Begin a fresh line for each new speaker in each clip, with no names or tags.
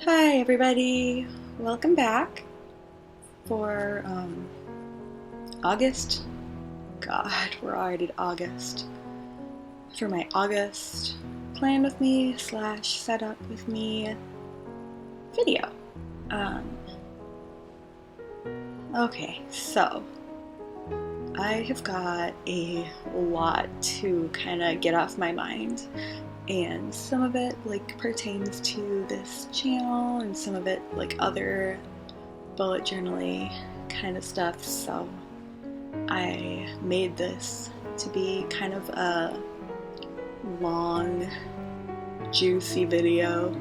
Hi everybody, welcome back for August. God, we're already at August. For my August plan with me slash setup with me video. Um, okay, so I have got a lot to kind of get off my mind, and some of it pertains to this channel, and some of it other bullet journaling kind of stuff. So I made this to be kind of a long, juicy video.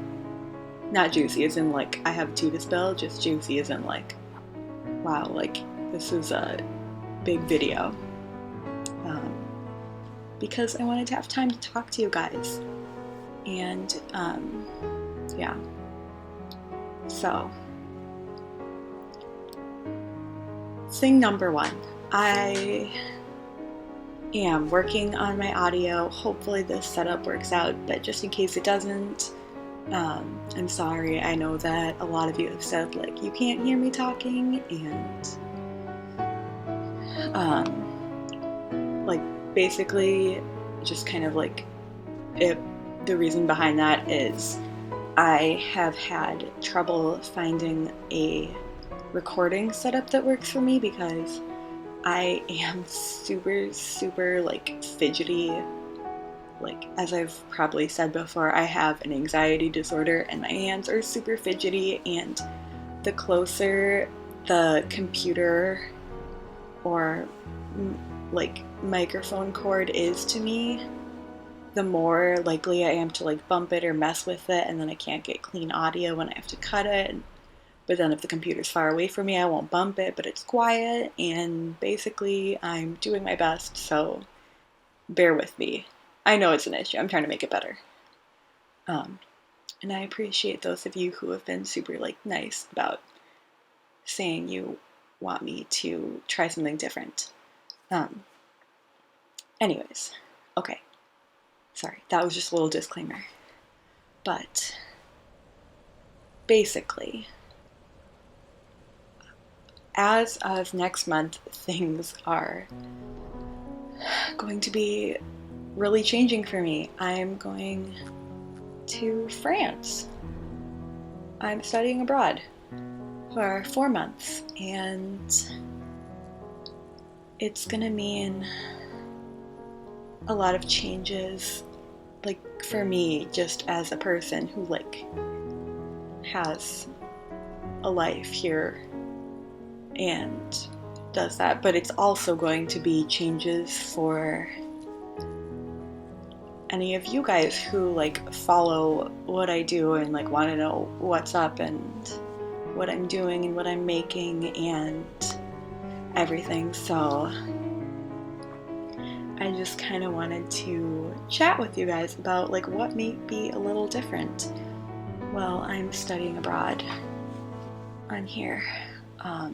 Not juicy as in I have two to spill, just juicy as in wow, this is a big video. Because I wanted to have time to talk to you guys. And yeah. So, thing number one, I am working on my audio. Hopefully this setup works out, but just in case it doesn't, I'm sorry. I know that a lot of you have said you can't hear me talking, and basically just kind of the reason behind that is I have had trouble finding a recording setup that works for me because I am super fidgety. As I've probably said before, I have an anxiety disorder and my hands are super fidgety, and the closer the computer or microphone cord is to me, the more likely I am to bump it or mess with it, and then I can't get clean audio when I have to cut it. But then if the computer's far away from me, I won't bump it, but it's quiet, and basically I'm doing my best, so bear with me. I know it's an issue. I'm trying to make it better. And I appreciate those of you who have been super nice about saying you want me to try something different. Anyways, okay. Sorry, that was just a little disclaimer. But basically, as of next month, things are going to be really changing for me. I'm going to France. I'm studying abroad for 4 months, and it's gonna mean a lot of changes, for me, just as a person who has a life here and does that. But it's also going to be changes for any of you guys who follow what I do and want to know what's up and what I'm doing and what I'm making and everything. So I just kind of wanted to chat with you guys about what may be a little different while I'm studying abroad on here. I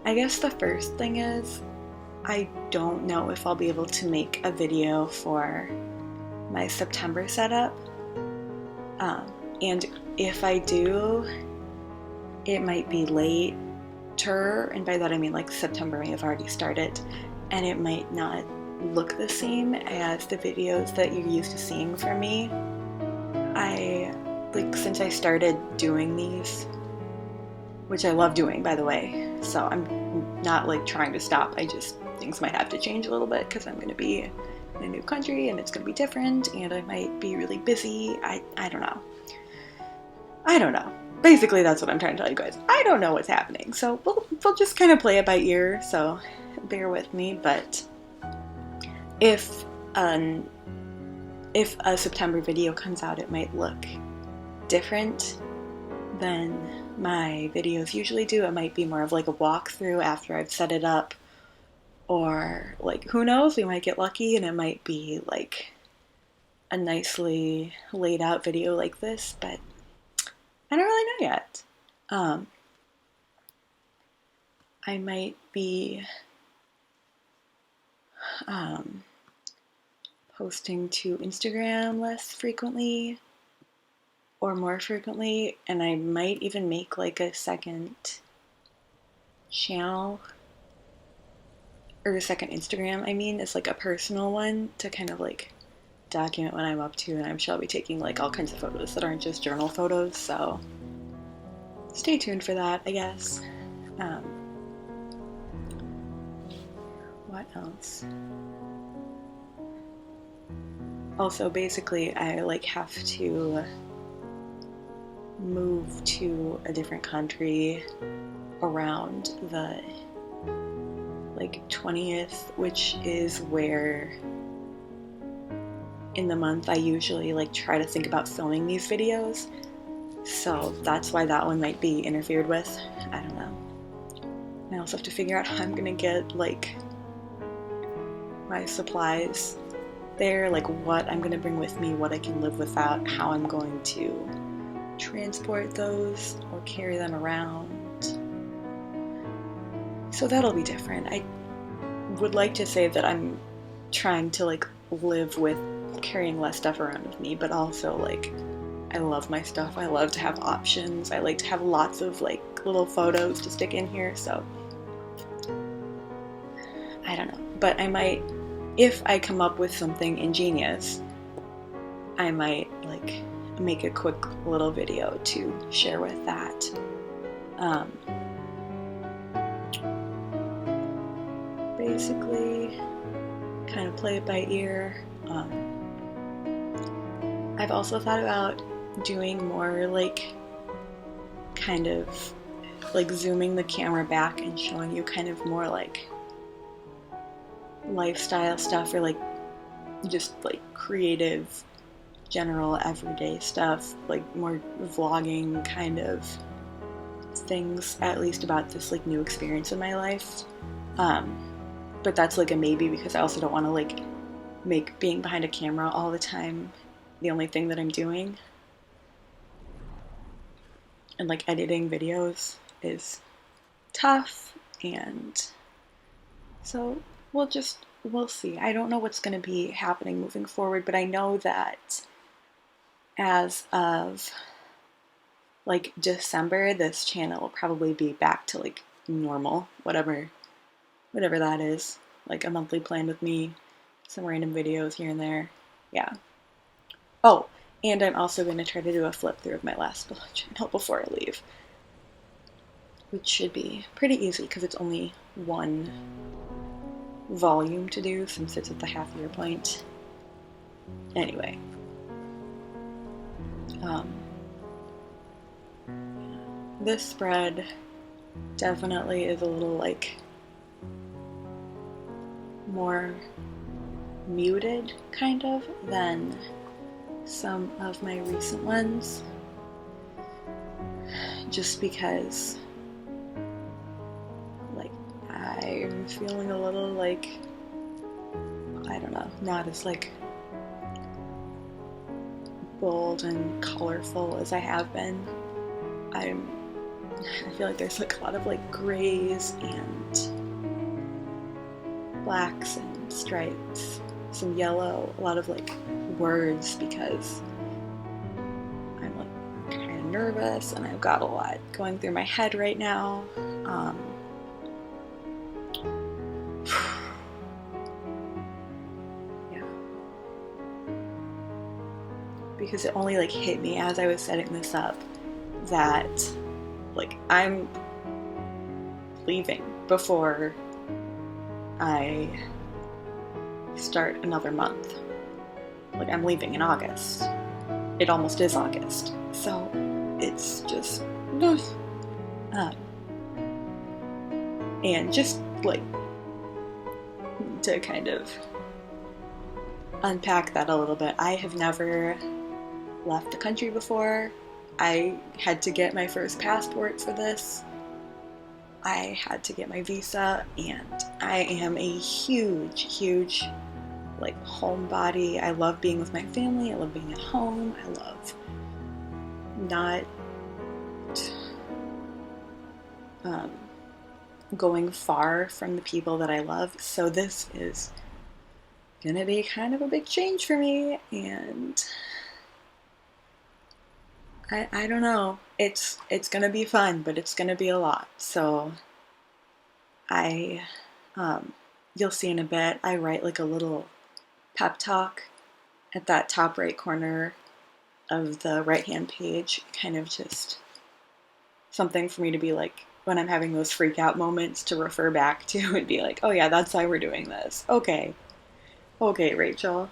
guess the first thing is I don't know if I'll be able to make a video for my September setup. And if I do, it might be later, and by that I mean September may have already started, and it might not look the same as the videos that you're used to seeing from me. Since I started doing these, which I love doing, by the way, so I'm not trying to stop. Things might have to change a little bit because I'm going to be in a new country and it's going to be different, and I might be really busy. I don't know. Basically, that's what I'm trying to tell you guys. I don't know what's happening, so we'll just kind of play it by ear, so bear with me. But if a September video comes out, it might look different than my videos usually do. It might be more of a walkthrough after I've set it up, or who knows, we might get lucky and it might be a nicely laid out video like this, but I don't really know yet. I might be posting to Instagram less frequently. or more frequently, and I might even make like a second channel, or a second Instagram, I mean, it's like a personal one to kind of like document what I'm up to, and I'm sure I'll be taking like all kinds of photos that aren't just journal photos, so stay tuned for that, I guess. What else? Also, basically, I like have to move to a different country around the like 20th, which is where in the month I usually like try to think about filming these videos. So that's why that one might be interfered with. I don't know. I also have to figure out how I'm gonna get like my supplies there, like what I'm gonna bring with me, what I can live without, how I'm going to transport those or carry them around. So that'll be different. I would like to say that I'm trying to like live with carrying less stuff around with me, but also like I love my stuff. I love to have options. I like to have lots of like little photos to stick in here, so I don't know. But I might, if I come up with something ingenious, I might like make a quick little video to share with that. Basically, kind of play it by ear. I've also thought about doing more like kind of like zooming the camera back and showing you kind of more like lifestyle stuff, or like just like creative, general everyday stuff, like more vlogging kind of things, at least about this like new experience in my life. But that's like a maybe, because I also don't want to like make being behind a camera all the time the only thing that I'm doing. And like editing videos is tough, and so we'll see. I don't know what's going to be happening moving forward, but I know that as of like December, this channel will probably be back to like normal, whatever that is, like a monthly plan with me, some random videos here and there. Yeah. Oh, and I'm also going to try to do a flip through of my last bullet journal before I leave, which should be pretty easy because it's only one volume to do since it's at the half-year point. Anyway, this spread definitely is a little like more muted kind of than some of my recent ones, just because like I'm feeling a little like, I don't know, not as like bold and colorful as I have been. I feel like there's like a lot of like grays and blacks and stripes, some yellow, a lot of like words, because I'm like kind of nervous and I've got a lot going through my head right now. Yeah, because it only like hit me as I was setting this up that like I'm leaving before I start another month. Like I'm leaving in August. It almost is August. So it's just and just like to kind of unpack that a little bit. I have never left the country before. I had to get my first passport for this. I had to get my visa, and I am a huge like homebody. I love being with my family. I love being at home. I love not going far from the people that I love. So this is gonna be kind of a big change for me, and I don't know. It's gonna be fun, but it's gonna be a lot. So I you'll see in a bit, I write like a little pep talk at that top right corner of the right hand page, kind of just something for me to be like, when I'm having those freak out moments, to refer back to and be like, oh yeah, that's why we're doing this. Okay. Okay, Rachel.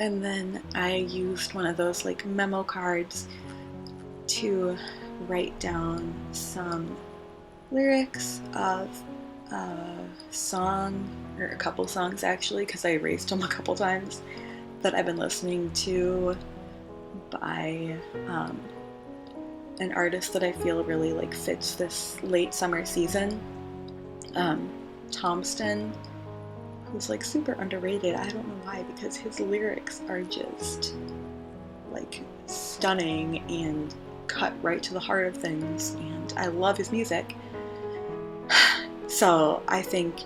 And then I used one of those like memo cards to write down some lyrics of a song, or a couple songs actually, because I erased them a couple times, that I've been listening to by an artist that I feel really like fits this late summer season. Thompson, who's like super underrated. I don't know why, because his lyrics are just like stunning and cut right to the heart of things, and I love his music. So I think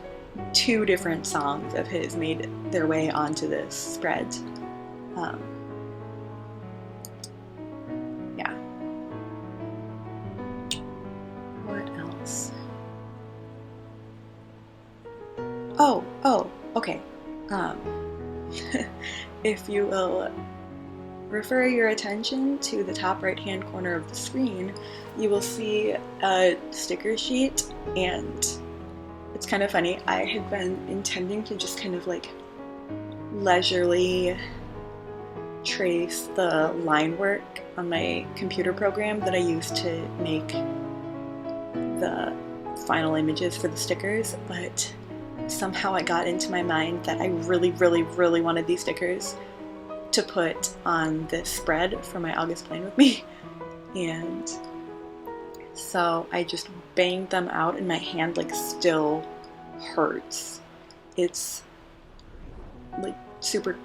2 different songs of his made their way onto this spread. Yeah. What else? Oh, okay. If you will refer your attention to the top right hand corner of the screen, you will see a sticker sheet, and it's kind of funny. I had been intending to just kind of like leisurely trace the line work on my computer program that I use to make the final images for the stickers, but somehow it got into my mind that I really, really, really wanted these stickers to put on this spread for my August Plan With Me, and so I just banged them out, and my hand like still hurts. It's like super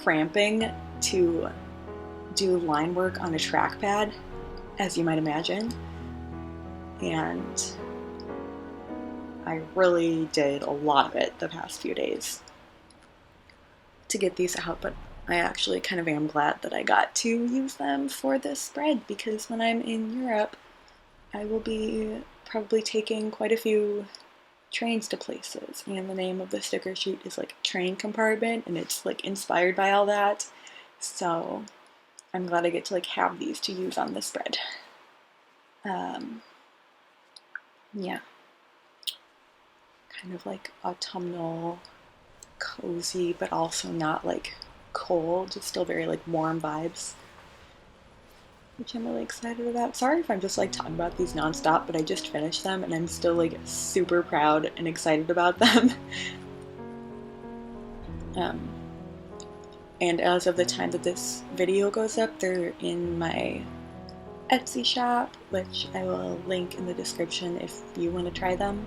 cramping to do line work on a trackpad, as you might imagine, and I really did a lot of it the past few days to get these out, but I actually kind of am glad that I got to use them for this spread, because when I'm in Europe, I will be probably taking quite a few trains to places, and the name of the sticker sheet is like train compartment, and it's like inspired by all that, so I'm glad I get to like have these to use on the spread. Yeah. Kind of like autumnal, cozy, but also not like cold, it's still very like warm vibes, which I'm really excited about. Sorry if I'm just like talking about these nonstop, but I just finished them and I'm still like super proud and excited about them. And as of the time that this video goes up, they're in my Etsy shop, which I will link in the description if you want to try them.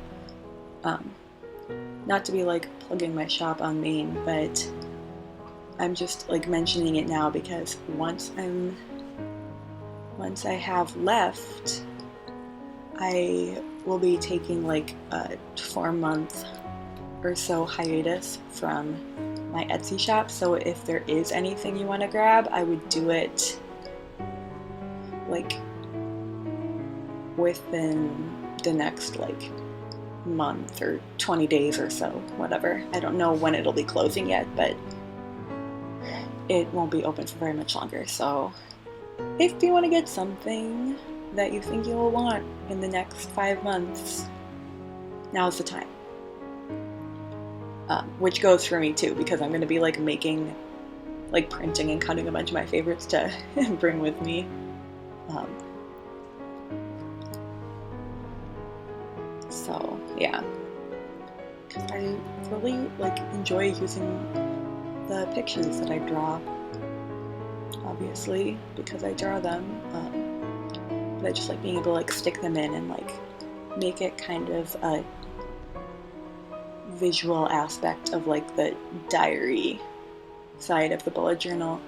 Not to be like plugging my shop on Maine, but I'm just like mentioning it now because once I have left, I will be taking like a 4-month or so hiatus from my Etsy shop, so if there is anything you want to grab, I would do it like within the next like month or 20 days or so, whatever. I don't know when it'll be closing yet, but it won't be open for very much longer, so if you want to get something that you think you'll want in the next 5 months, now's the time. Which goes for me too, because I'm going to be like making, like printing and cutting a bunch of my favorites to bring with me. So yeah, because I really like enjoy using the pictures that I draw, obviously because I draw them, but I just like being able to like stick them in and like make it kind of a visual aspect of like the diary side of the bullet journal.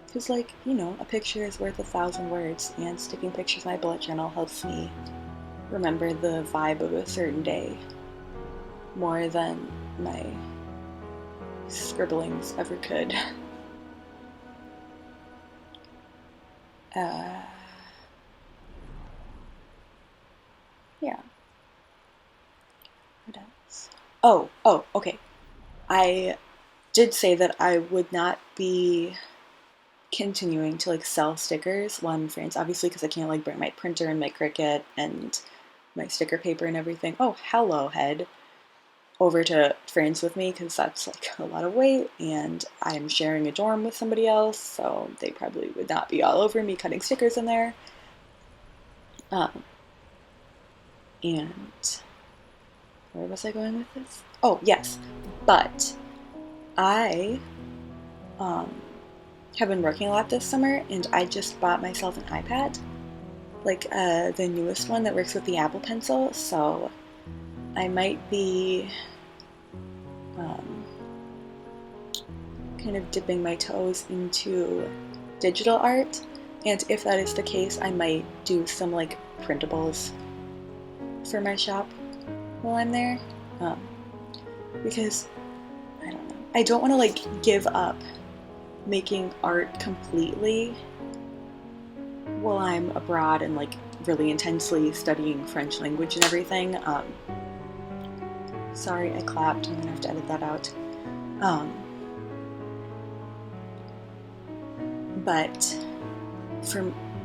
Because like, you know, a picture is worth 1,000 words, and sticking pictures in my bullet journal helps me remember the vibe of a certain day more than my scribblings ever could. Yeah. What else? Oh, okay. I did say that I would not be continuing to like sell stickers while I'm in France, obviously, because I can't like bring my printer and my Cricut and my sticker paper and everything. Oh, hello, head. Over to France with me because that's like a lot of weight, and I'm sharing a dorm with somebody else, so they probably would not be all over me cutting stickers in there. And where was I going with this? Oh, yes. But I have been working a lot this summer, and I just bought myself an iPad, like the newest one that works with the Apple Pencil, so I might be kind of dipping my toes into digital art, and if that is the case, I might do some like printables for my shop while I'm there, because I don't know, I don't want to like give up making art completely while I'm abroad and like really intensely studying French language and everything. Sorry, I clapped. I'm gonna have to edit that out. But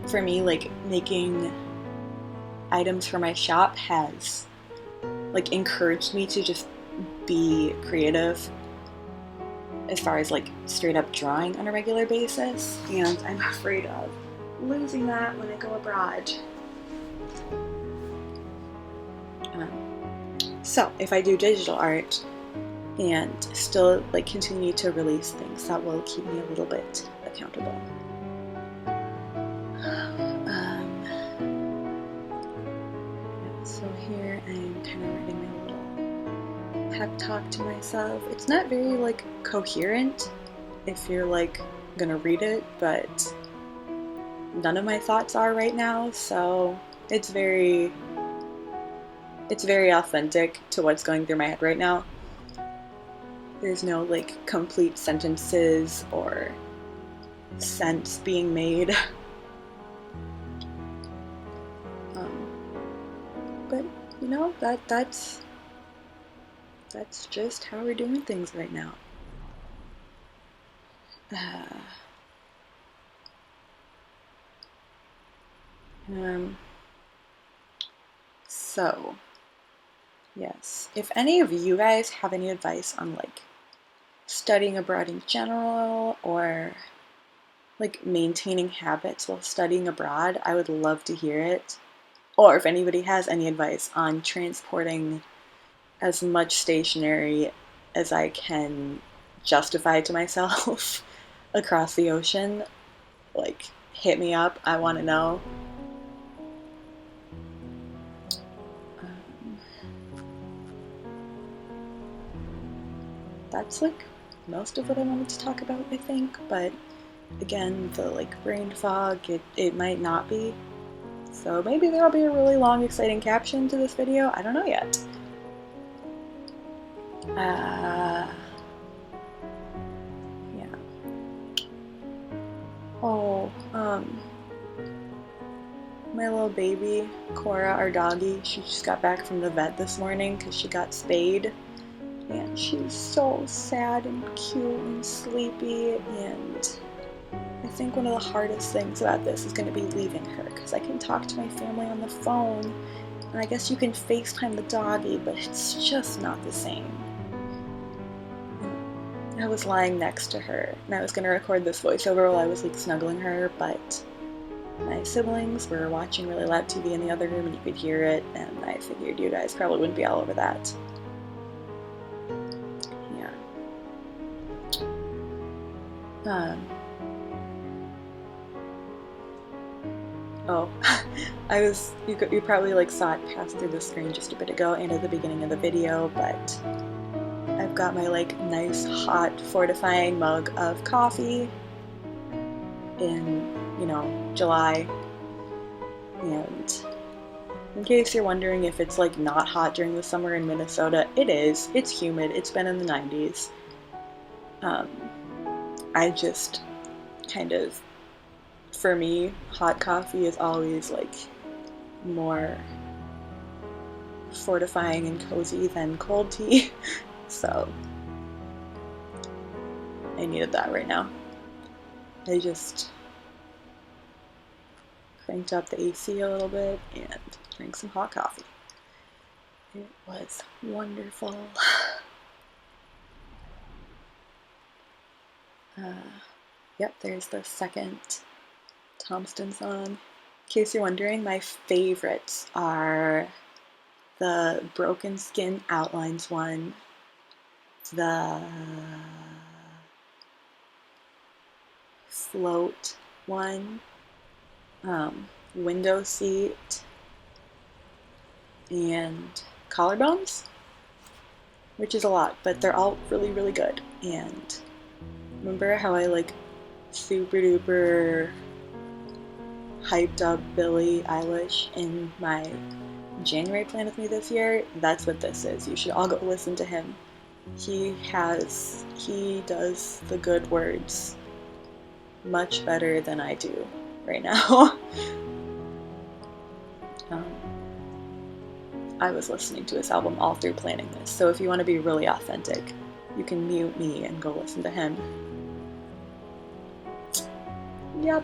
for me, like making items for my shop has like encouraged me to just be creative as far as like straight up drawing on a regular basis, and I'm afraid of losing that when I go abroad. So if I do digital art and still like continue to release things, that will keep me a little bit accountable. So here I'm kind of writing my little pep talk to myself. It's not very like coherent if you're like gonna read it, but none of my thoughts are right now, so it's very authentic to what's going through my head right now. There's no like complete sentences or sense being made. But you know, that's just how we're doing things right now. So yes, if any of you guys have any advice on like studying abroad in general, or like maintaining habits while studying abroad, I would love to hear it. Or if anybody has any advice on transporting as much stationery as I can justify to myself across the ocean, like hit me up, I want to know. That's like most of what I wanted to talk about, I think, but again, the like brain fog, it might not be. So maybe there'll be a really long, exciting caption to this video. I don't know yet. Yeah. Oh, my little baby, Cora, our doggy, she just got back from the vet this morning because she got spayed. And she's so sad and cute and sleepy, and I think one of the hardest things about this is going to be leaving her, because I can talk to my family on the phone, and I guess you can FaceTime the doggy, but it's just not the same. I was lying next to her, and I was going to record this voiceover while I was like snuggling her, but my siblings were watching really loud TV in the other room and you could hear it, and I figured you guys probably wouldn't be all over that. Oh, you probably like saw it pass through the screen just a bit ago and at the beginning of the video, but I've got my like nice hot fortifying mug of coffee in, you know, July, and in case you're wondering if it's like not hot during the summer in Minnesota, it is. It's humid. It's been in the 90s. I just kind of, for me, hot coffee is always like more fortifying and cozy than cold tea. So I needed that right now. I just cranked up the AC a little bit and drank some hot coffee. It was wonderful. Yep, there's the second Thompson song. In case you're wondering, my favorites are the Broken Skin Outlines one, the Float one, Window Seat, and Collarbones, which is a lot, but they're all really, really good. And remember how I like super duper hyped up Billie Eilish in my January plan with me this year? That's what this is. You should all go listen to him. He does the good words much better than I do right now. I was listening to his album all through planning this, so if you want to be really authentic, you can mute me and go listen to him. Yep.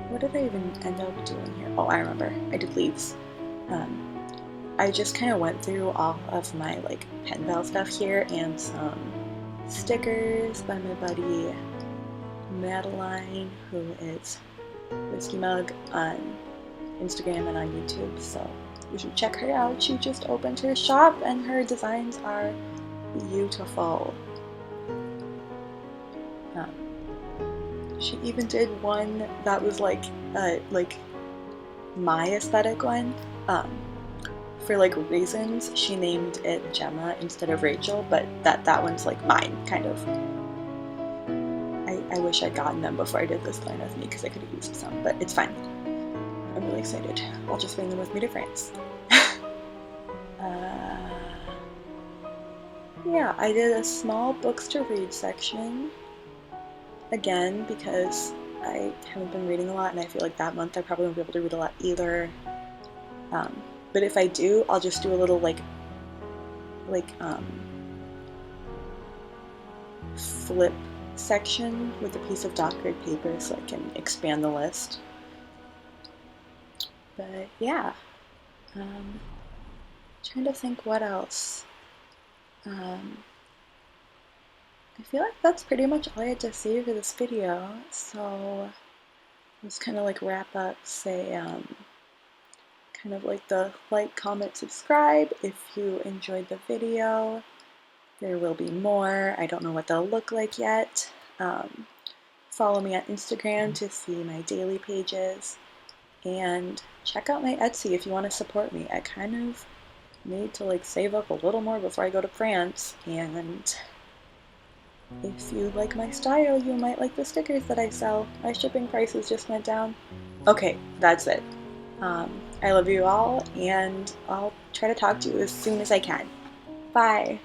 What did I even end up doing here? Oh, I remember. I did leaves. I just kind of went through all of my like pen pal stuff here and some stickers by my buddy Madeline, who is Whiskey Mug on Instagram and on YouTube, so you should check her out. She just opened her shop and her designs are beautiful. She even did one that was like my aesthetic one. For like reasons, she named it Gemma instead of Rachel, but that one's like mine, kind of. I wish I'd gotten them before I did this plan with me because I could have used some, but it's fine. I'm really excited. I'll just bring them with me to France. Yeah, I did a small books to read section. Again, because I haven't been reading a lot and I feel like that month I probably won't be able to read a lot either. But if I do, I'll just do a little flip section with a piece of dot grid paper so I can expand the list. But yeah, trying to think what else. I feel like that's pretty much all I had to say for this video, so let's kind of like wrap up, say kind of like the like, comment, subscribe if you enjoyed the video. There will be more. I don't know what they'll look like yet. Follow me on Instagram to see my daily pages, and check out my Etsy if you want to support me. I kind of need to like save up a little more before I go to France, and if you like my style, you might like the stickers that I sell. My shipping prices just went down. Okay, that's it. I love you all, and I'll try to talk to you as soon as I can. Bye!